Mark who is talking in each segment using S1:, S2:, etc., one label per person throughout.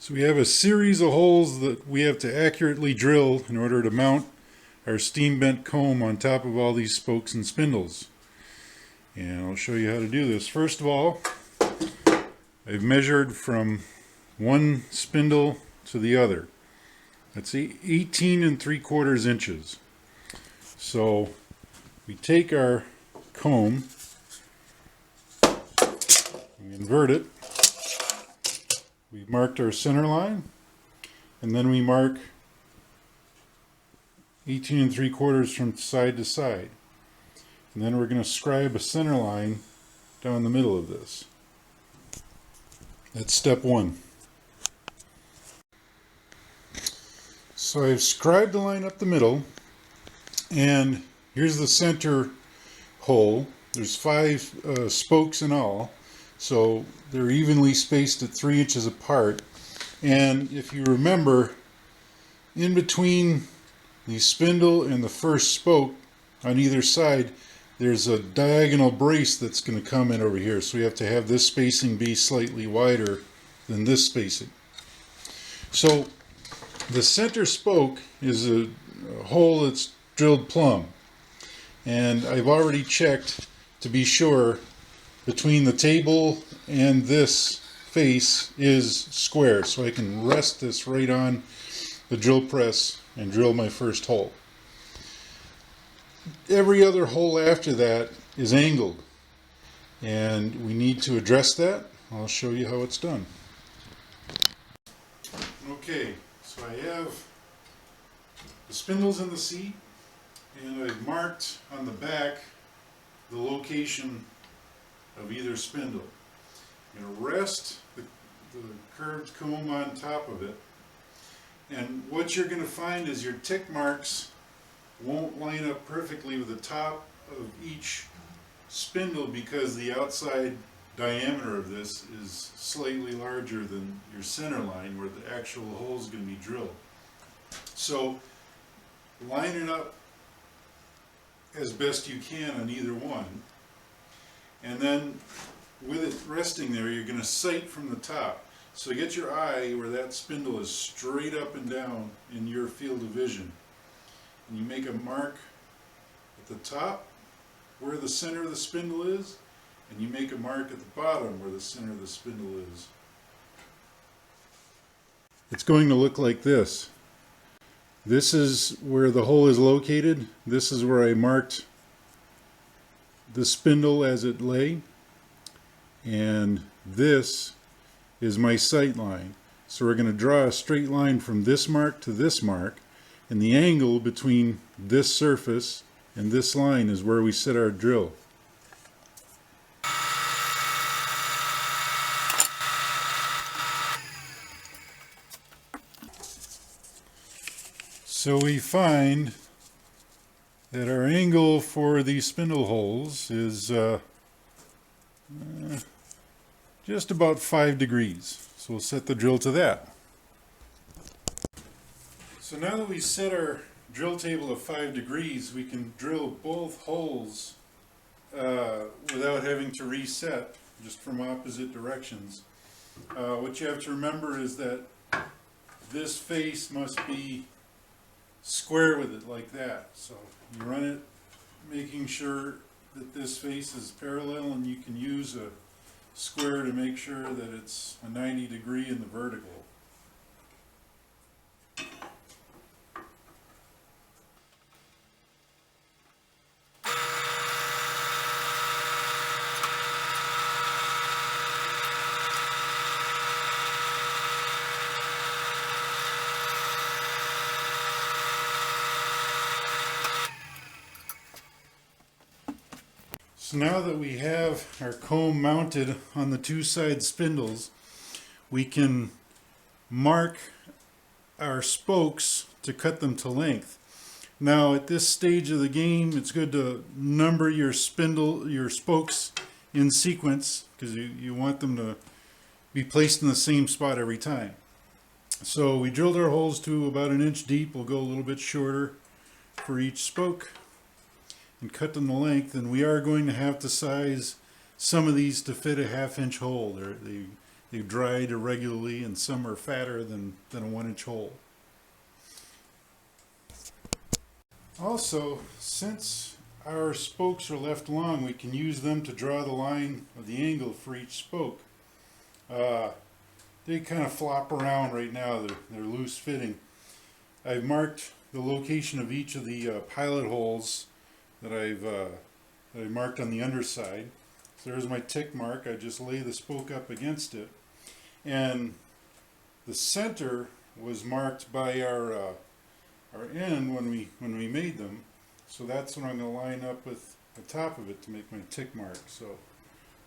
S1: So we have a series of holes that we have to accurately drill in order to mount our steam bent comb on top of all these spokes and spindles. And I'll show you how to do this. First of all, I've measured from one spindle to the other. That's 18 3/4 inches. So we take our comb, we invert it, we marked our center line, and then we mark 18 3/4 from side to side. And then we're going to scribe a center line down the middle of this. That's step one. So I've scribed the line up the middle, and here's the center hole. There's 5 spokes in all, so they're evenly spaced at 3 inches apart. And if you remember, in between the spindle and the first spoke on either side, there's a diagonal brace that's going to come in over here. So we have to have this spacing be slightly wider than this spacing. So the center spoke is a hole that's drilled plumb. And I've already checked to be sure between the table and this face is square. So I can rest this right on the drill press and drill my first hole. Every other hole after that is angled, and we need to address that. I'll show you how it's done. Okay, so I have the spindles in the seat, and I've marked on the back the location of either spindle. I'm going to rest the curved comb on top of it, and what you're going to find is your tick marks won't line up perfectly with the top of each spindle because the outside diameter of this is slightly larger than your center line where the actual hole is going to be drilled. So line it up as best you can on either one, and then with it resting there, you're going to sight from the top. So get your eye where that spindle is straight up and down in your field of vision. And you make a mark at the top where the center of the spindle is, and you make a mark at the bottom where the center of the spindle is. It's going to look like this. This is where the hole is located. This is where I marked the spindle as it lay. And this is my sight line. So we're going to draw a straight line from this mark to this mark. And the angle between this surface and this line is where we set our drill. So we find that our angle for these spindle holes is just about 5 degrees. So we'll set the drill to that. So now that we set our drill table at 5 degrees, we can drill both holes without having to reset, just from opposite directions. What you have to remember is that this face must be square with it like that. So you run it making sure that this face is parallel, and you can use a square to make sure that it's a 90 degree in the vertical. So now that we have our comb mounted on the 2 side spindles, we can mark our spokes to cut them to length. Now at this stage of the game, it's good to number your spokes in sequence, because you want them to be placed in the same spot every time. So we drilled our holes to about 1 inch deep. We'll go a little bit shorter for each spoke and cut them to length, and we are going to have to size some of these to fit a 1/2 inch hole. They they've dried irregularly, and some are fatter than a 1-inch hole. Also, since our spokes are left long, we can use them to draw the line of the angle for each spoke. They kind of flop around right now, they're loose fitting. I've marked the location of each of the pilot holes that I marked on the underside. So there's my tick mark. I just lay the spoke up against it. And the center was marked by our end when we made them. So that's when I'm going to line up with the top of it to make my tick mark. So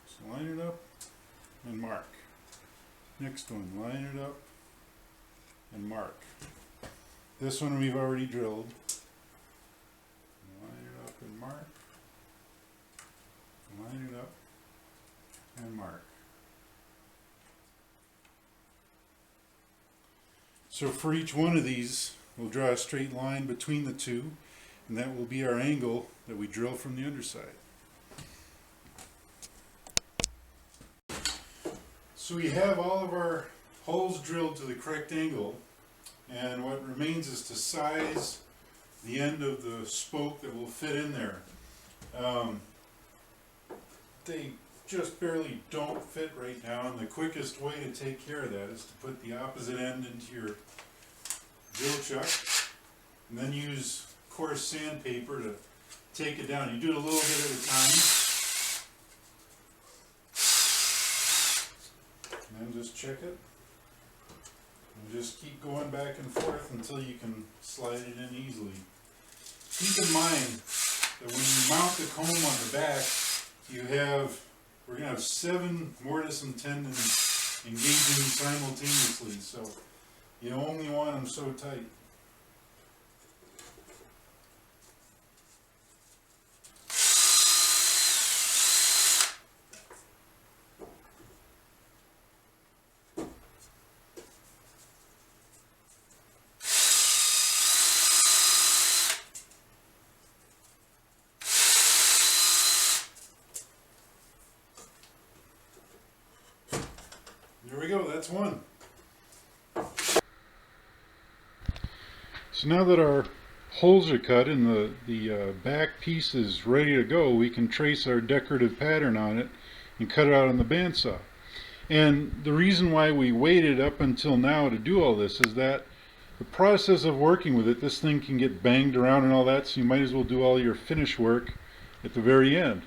S1: just line it up and mark. Next one, line it up and mark. This one we've already drilled. Line it up and mark. Line it up and mark. So for each one of these, we'll draw a straight line between the two, and that will be our angle that we drill from the underside. So we have all of our holes drilled to the correct angle, and what remains is to size the end of the spoke that will fit in there. They just barely don't fit right now, and the quickest way to take care of that is to put the opposite end into your drill chuck and then use coarse sandpaper to take it down. You do it a little bit at a time, and then just check it and just keep going back and forth until you can slide it in easily. Keep in mind that when you mount the comb on the back, we're going to have 7 mortise and tendons engaging simultaneously, so you only want them so tight. There we go, that's one. So now that our holes are cut and the back piece is ready to go, we can trace our decorative pattern on it and cut it out on the bandsaw. And the reason why we waited up until now to do all this is that the process of working with it, this thing can get banged around and all that, so you might as well do all your finish work at the very end.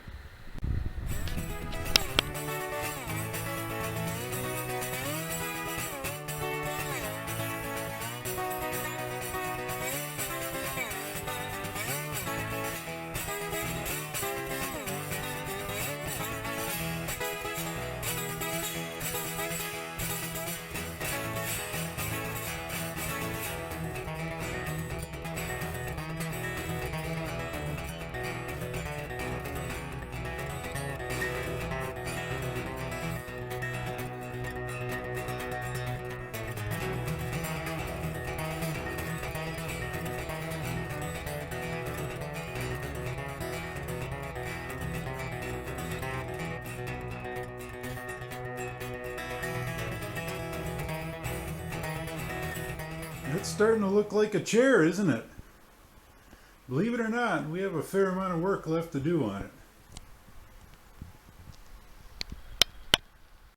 S1: It's starting to look like a chair, isn't it? Believe it or not, we have a fair amount of work left to do on it.